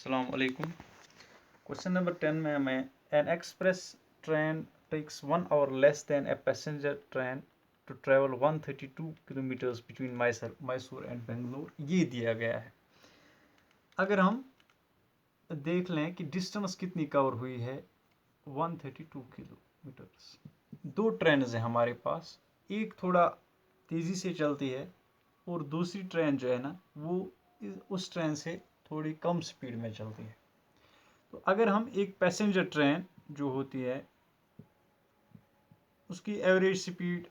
अस्सलाम वालेकुम। Question number 10 में हमें an express train takes 1 hour less than a passenger train to travel 132 kilometres between Mysore and Bangalore ये दिया गया है। अगर हम देख लें कि डिस्टेंस कितनी कवर हुई है 132 किलोमीटर्स। दो ट्रेन हैं हमारे पास, एक थोड़ा तेज़ी से चलती है और दूसरी ट्रेन जो है ना वो उस ट्रेन से थोड़ी कम स्पीड में चलती है। तो अगर हम एक पैसेंजर ट्रेन जो होती है उसकी एवरेज स्पीड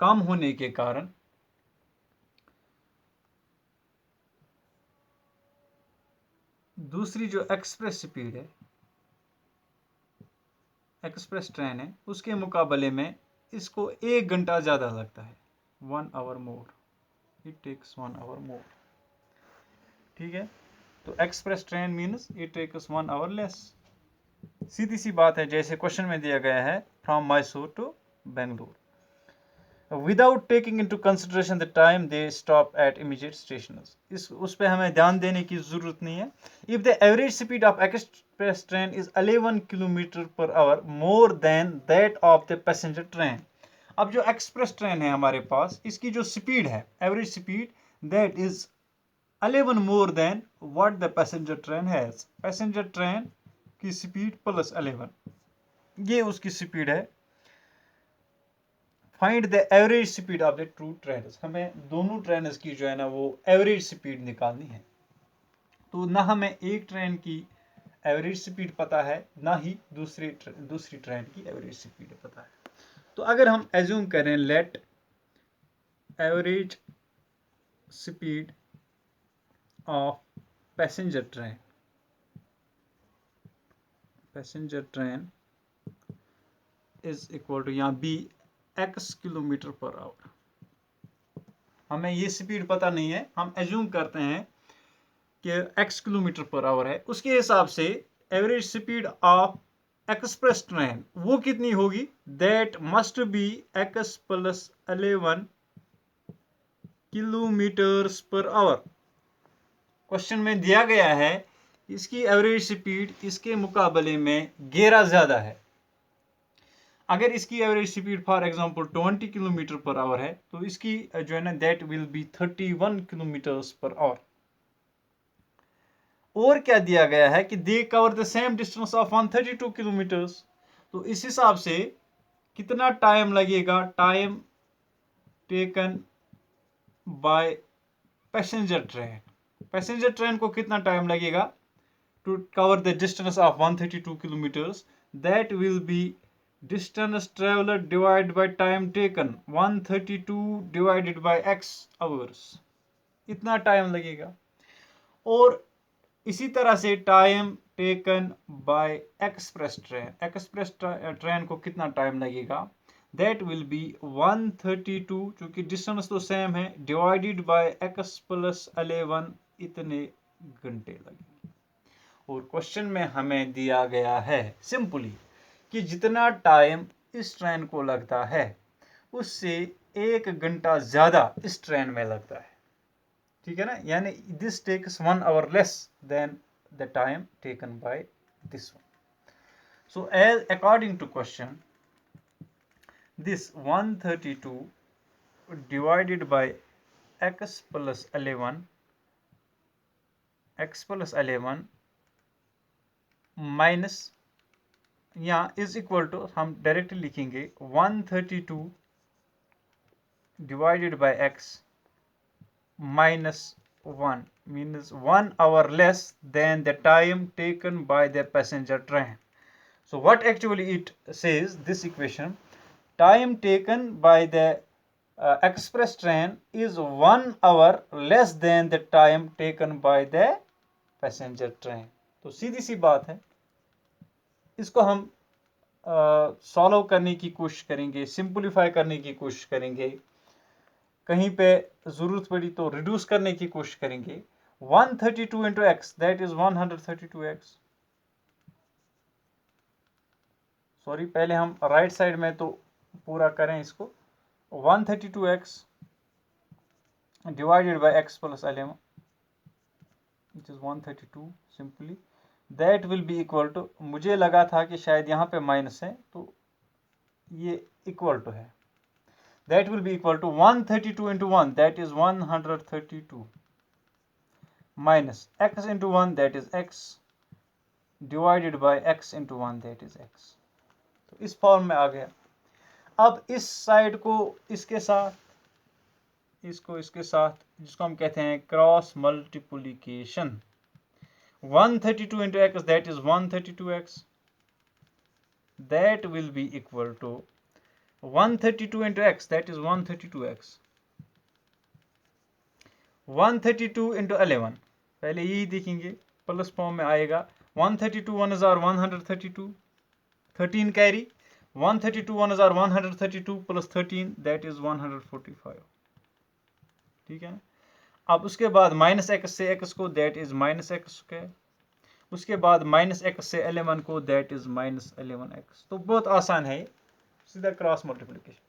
कम होने के कारण दूसरी जो एक्सप्रेस ट्रेन है उसके मुकाबले में इसको 1 घंटा ज़्यादा लगता है, 1 hour more, it takes 1 hour more. ठीक है, तो express train means it takes 1 hour less. सीधी सी बात है, जैसे क्वेश्चन में दिया गया है from Mysore to Bangalore without taking into consideration the time they stop at इमीडिएट स्टेशंस। उस पर हमें ध्यान देने की जरूरत नहीं है। If the average speed of express train is 11 kilometre per hour more than that of the passenger train. अब जो एक्सप्रेस ट्रेन है हमारे पास, इसकी जो स्पीड है, average speed, that is 11 more than what the passenger train has. Passenger train की speed plus 11, ये उसकी स्पीड है। Find the average speed of the two trains. हमें दोनों ट्रेन्स की जो है ना वो एवरेज स्पीड निकालनी है। तो ना हमें एक ट्रेन की एवरेज स्पीड पता है, ना ही दूसरी ट्रेन की एवरेज स्पीड पता है। तो अगर हम एज्यूम करें, let average speed of passenger train is equal to, यहाँ be x kilometre per hour. हमें ये स्पीड पता नहीं है, हम एज्यूम करते हैं कि x किलोमीटर पर आवर है। उसके हिसाब से average speed of express train वो कितनी होगी, that must be x plus 11 kilometres per our. Question में दिया गया है इसकी एवरेज स्पीड इसके मुकाबले में 11 ज्यादा है। अगर इसकी average speed for example 20 kilometre per hour है तो इसकी जो है ना that will be 31 kilometres per hour. और क्या दिया गया है कि they cover the same distance of 132 kilometres. तो इस हिसाब से कितना टाइम लगेगा, time taken by passenger train को कितना टाइम लगेगा to cover the distance of 132 kilometres, that will be distance traveller divide by time taken, 132 divided by x hours, इतना टाइम लगेगा। और इसी तरह से time taken bye express train को कितना टाइम लगेगा, दैट विल बी 132, चूंकि डिस्टेंस तो सेम है, डिवाइडेड बाय x प्लस 11, इतने घंटे लगेंगे। और क्वेश्चन में हमें दिया गया है सिंपली कि जितना टाइम इस ट्रेन को लगता है उससे 1 घंटा ज्यादा इस ट्रेन में लगता है। ठीक है ना, यानी this takes 1 hour less than the time taken by this one. So as according to question, this 132 divided by x plus 11 minus, यहाँ इज इक्वल टू, हम डायरेक्टली लिखेंगे 132 divided by x minus 1 means 1 hour less than the time taken by the passenger train. So what actually it says, this equation, time taken by the express train is 1 hour less than the time taken by the passenger train. तो सीधी सी बात है, इसको हम solve करने की कोशिश करेंगे, सिंपलीफाई करने की कोशिश करेंगे, कहीं पे जरूरत पड़ी तो रिड्यूस करने की कोशिश करेंगे। 132 into x, that is 132x। Sorry, पहले हम राइट साइड में तो पूरा करें इसको। 132x divided by x plus 11, which is 132 simply, that will be equal to, मुझे लगा था कि शायद यहाँ पे माइनस है तो ये इक्वल टू है, that will be equal to 132 into 1, that is 132, minus x into 1, that is x, divided by x into 1, that is x. तो इस फॉर्म में आ गया. अब इस साइड को इसके साथ, इसको इसके साथ, जिसको हम कहते हैं cross multiplication, 132 into x, that is 132x, that will be equal to 132 into x, that is 132x, 132 into 11, पहले यही देखेंगे, प्लस फॉर्म में आएगा. 132 1 is 132, 13 carry, 132 1 is 132 plus 13, that is 145. ठीक है. अब उसके बाद माइनस एक्स से एक्स को, that is minus x square. उसके बाद माइनस एक्स से 11 को, दैट इज माइनस 11x. तो बहुत आसान है, सीधा क्रॉस मल्टीप्लिकेशन.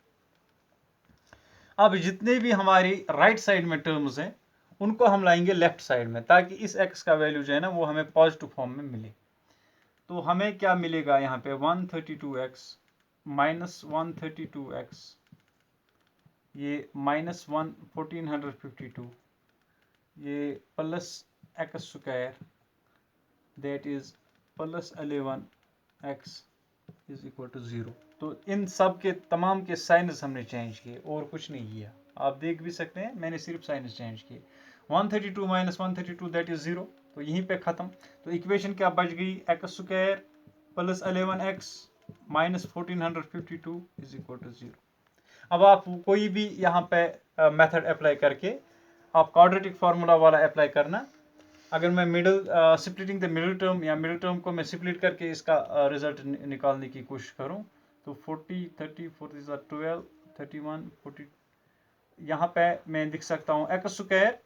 अब जितने भी हमारी राइट साइड में टर्म्स हैं उनको हम लाएंगे लेफ्ट साइड में, ताकि इस x का वैल्यू जो है ना वो हमें पॉजिटिव फॉर्म में मिले. तो हमें क्या मिलेगा यहाँ पे, 132x माइनस 132x, ये माइनस 1452, ये plus x square, that is plus 11x is equal to 0. तो इन सब के तमाम के साइनस हमने चेंज किए और कुछ नहीं किया. आप देख भी सकते हैं मैंने सिर्फ साइनस चेंज किए. 132 माइनस 132, दैट इज 0. तो यहीं पे ख़त्म. तो इक्वेशन क्या बच गई, x square plus 11x minus 1452 is equal to 0. अब आप कोई भी यहाँ पे मेथड अप्लाई करके आप क्वाड्रेटिक फार्मूला वाला अप्लाई करना. अगर मैं middle splitting the middle term या मिडिल टर्म को मैं स्प्लिट करके इसका रिजल्ट निकालने की कोशिश करूँ तो 40 30 40 12 31 40, यहाँ पे मैं लिख सकता हूँ x square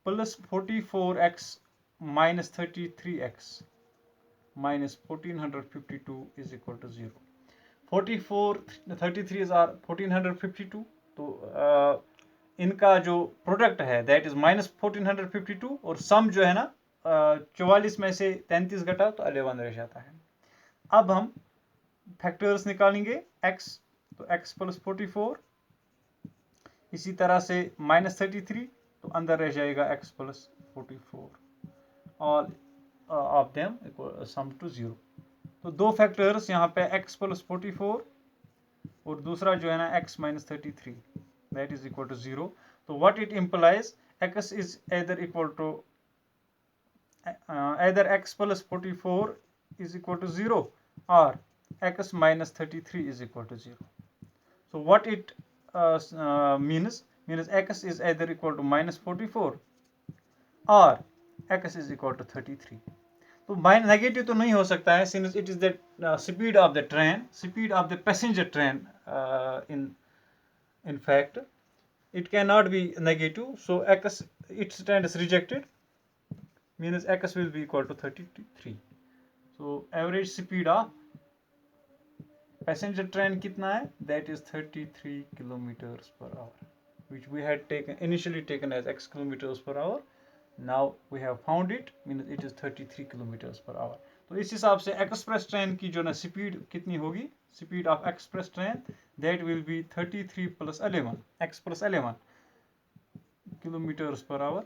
plus 44x minus 33x minus 1452 is equal to 0. 33 are 1452. तो इनका जो प्रोडक्ट है दैट इज माइनस 1452 और सम जो है ना 44 में से 33 घटा तो 11 रह जाता है. अब हम फैक्टर्स निकालेंगे x, तो x प्लस 44, इसी तरह से माइनस 33, तो अंदर रह जाएगा x plus 44, all of them sum to 0. तो दो फैक्टर्स यहाँ पे x प्लस 44 और दूसरा जो है ना x minus 33, that is equal to 0. So what it implies, x is either equal to either x plus 44 is equal to 0 or x minus 33 is equal to 0. So what it means x is either equal to minus 44 or x is equal to 33. तो negative तो नहीं हो सकता है, since it is the speed of the train, speed of the passenger train in fact it cannot be negative. So x, its stands rejected, means x will be equal to 33. So average speed of passenger train कितना है, that is 33 kilometers per hour, which we had initially taken as x kilometers per hour. Now we have found it, means it is 33 kilometers per hour. तो इस हिसाब से express train की जो ना speed कितनी होगी, speed of express train that will B 33 plus 11 x plus 11 kilometres per our,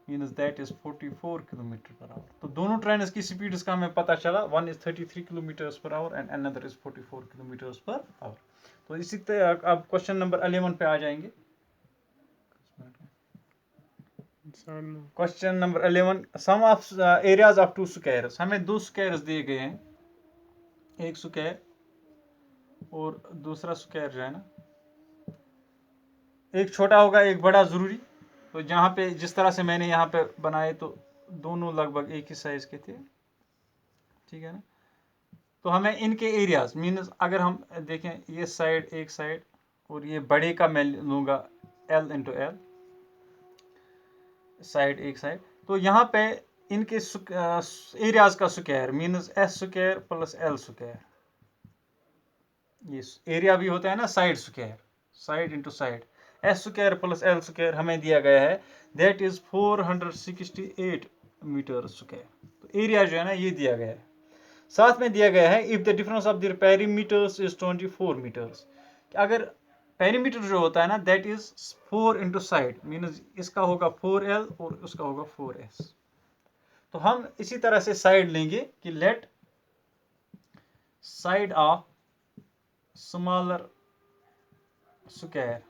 means that is 44 kilometre per our. तो दोनों ट्रेन की स्पीड का हमें पता चला, one is 33 kilometres per our and another is 44 kilometres per our. तो इसी तरह अब क्वेश्चन नंबर 11 पे आ जाएंगे. Question number 11, sum of areas of two squares. हमें दो स्क्वायर्स दिए गए हैं, एक स्क्वायर और दूसरा स्क्वायर जो है ना, एक छोटा होगा एक बड़ा जरूरी. तो जहाँ पे जिस तरह से मैंने यहाँ पे बनाए तो दोनों लगभग एक ही साइज के थे, ठीक है ना. तो हमें इनके एरियाज मीन्स अगर हम देखें ये साइड एक साइड और ये बड़े का मैं लूँगा L इंटू एल, साइड एक साइड. तो यहाँ पे इनके एरियाज का square means S square plus L square. ये एरिया भी होता है ना side square, side into side. S square plus L square हमें दिया गया है, दैट इज 468 मीटर स्क्वायर। तो एरिया जो है ना ये दिया गया है। साथ में दिया गया है if the difference of the perimeters is 24 metres. अगर पेरीमीटर जो होता है ना that is 4 into side, means इसका होगा 4L और उसका होगा 4S। तो हम इसी तरह से साइड लेंगे कि let side of smaller square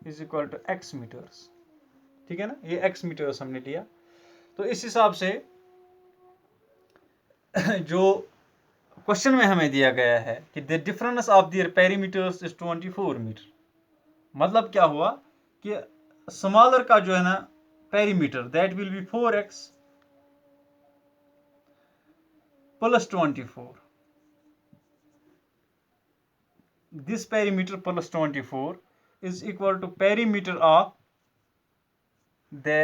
is equal to x metres. ठीक है ना, ये x मीटर्स हमने लिया। तो इस हिसाब से जो क्वेश्चन में हमें दिया गया है कि the difference of their perimeters is 24 metre, मतलब क्या हुआ कि स्मॉलर का जो है ना perimeter that will be 4x plus 24, this perimeter plus 24 is equal to perimeter of the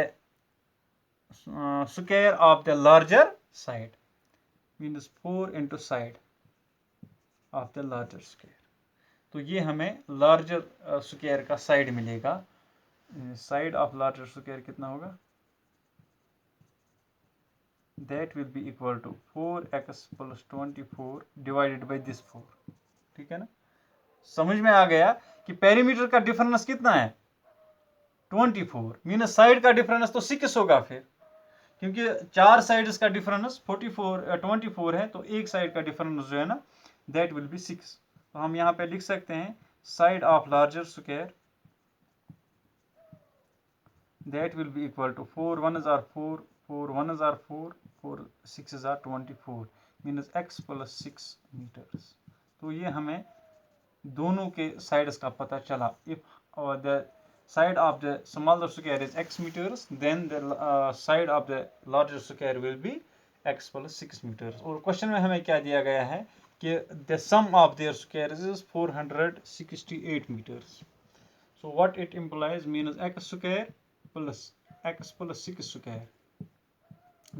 square of the larger side, means 4 into side of the larger square। तो ये हमें लार्जर स्क्वायर का साइड मिलेगा। Side of larger square कितना होगा, that will be equal to 4x plus 24 divided by this 4। ठीक है ना, समझ में आ गया कि पेरीमीटर का डिफरेंस कितना है 24, मीन्स साइड का डिफरेंस तो 6 होगा फिर, क्योंकि 4 साइड्स का डिफरेंस 24 है, तो एक साइड का डिफरेंस जो है ना दैट विल बी 6। तो हम यहाँ पे लिख सकते हैं side of larger square that will be equal to 4 1s are 4 4 1s are 4 4 6s are 24 means x plus 6 metres. तो ये हमें दोनों के साइड्स का पता चला। If the side of the smaller square is x meters, then the side of the larger square will be x plus 6 meters। और question में हमें क्या दिया गया है कि the sum of their squares is 468 meters। so what it implies means x square plus x plus 6 square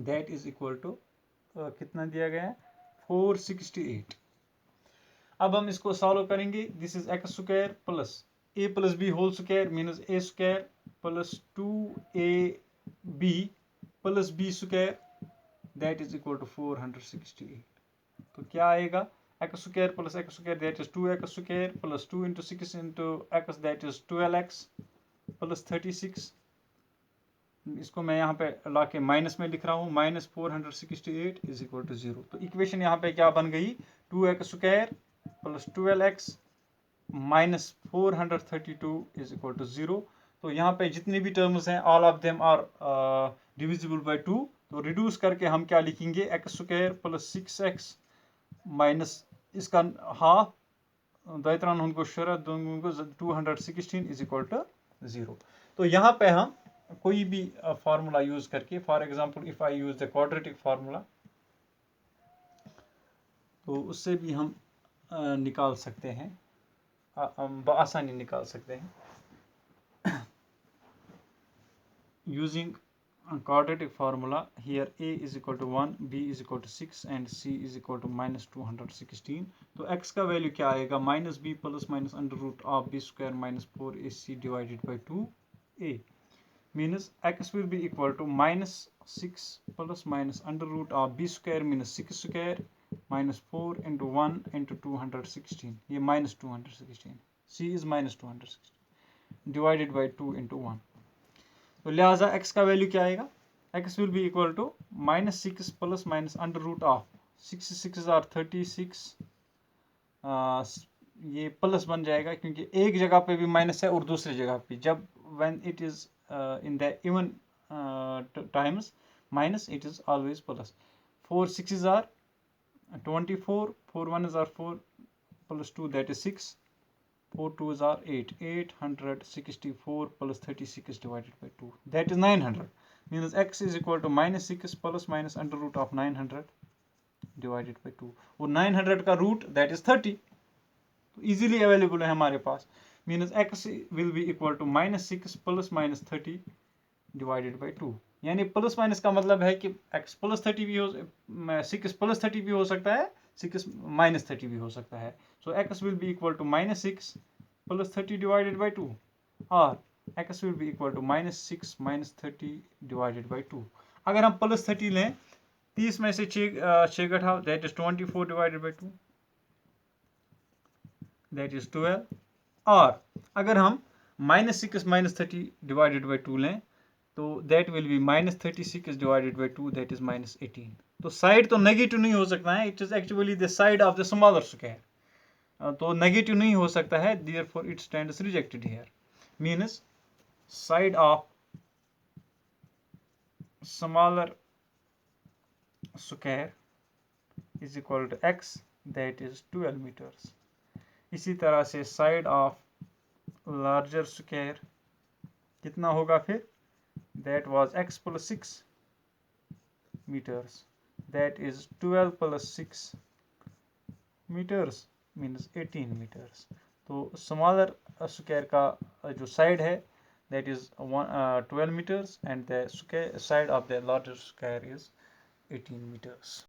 that is equal to कितना दिया गया है 468। अब हम इसको सॉल्व करेंगे। This is x square plus a plus b whole square means a square plus 2ab plus b square that is equal to 468। तो क्या आएगा x square plus x square that is 2x square plus 2 into 6 into x that is 12x plus 36। इसको मैं यहाँ पे ला के minus में लिख रहा हूँ, माइनस 468 इज इक्वल टू 0। तो इक्वेशन यहाँ पे क्या बन गई 2x square plus 12x minus 432 is equal to 0। तो यहाँ पे जितनी भी टर्म्स हैं all of them are divisible by 2। तो रिड्यूस करके हम क्या लिखेंगे x square plus 6x minus इसका हाफ दैत्रान उनको शरत 216 इज इक्वल टू 0। तो यहाँ पे हम कोई भी फार्मूला यूज करके, for example if I use the quadratic formula, तो उससे भी हम निकाल सकते हैं, आसानी निकाल सकते हैं using quadratic formula। here a is equal to 1, b is equal to 6 and c is equal to minus 216। तो x का वैल्यू क्या आएगा minus b plus minus under root of b square minus 4ac divided by 2a means x will be equal to minus 6 plus minus under root of b square minus 6 square minus 4 into 1 into 216, ये minus 216, c is minus 216 divided by 2 into 1। तो लिहाजा x का value क्या आएगा x will be equal to minus 6 plus minus under root of 6 6 are 36, ये plus बन जाएगा क्योंकि एक जगह पे भी माइनस है और दूसरी जगह पे जब when it is in the even times minus it is always plus। 4 6s are 24, 4 1s are 4 plus 2 that is 6, 4 2s are 8, 864 plus 36 divided by 2 that is 900 means x is equal to minus 6 plus minus under root of 900 divided by 2 और 900 का root that is 30, तो easily available है हमारे पास। Means x will be equal to minus 6 plus minus 30 divided by 2, यानी plus minus का मतलब है कि x प्लस 30 भी हो 6 प्लस 30 भी हो सकता है, 6 माइनस 30 भी हो सकता है। So x will be equal to minus 6 plus 30 divided by 2, or x will be equal to minus 6 minus 30 divided by 2. अगर हम प्लस 30 लें, 30 में से 6 घटाओ, that is 24 divided by 2, that is 12. और अगर हम माइनस 6 माइनस 30 डिवाइडेड बाई 2 लें, तो that will B minus 36 divided by 2, that is minus 18. तो साइड तो नेगेटिव नहीं हो सकता है, it is actually the side of the smaller square. तो नेगेटिव नहीं हो सकता है, therefore it stands rejected here. Means side of smaller square is equal to x, that is 12 meters. इसी तरह से साइड ऑफ लार्जर स्क्वायर कितना होगा फिर, that was x plus 6 meters, that is 12 plus 6 meters means 18 meters. तो smaller square का जो side है that is 12 meters and the side of the larger square is 18 meters.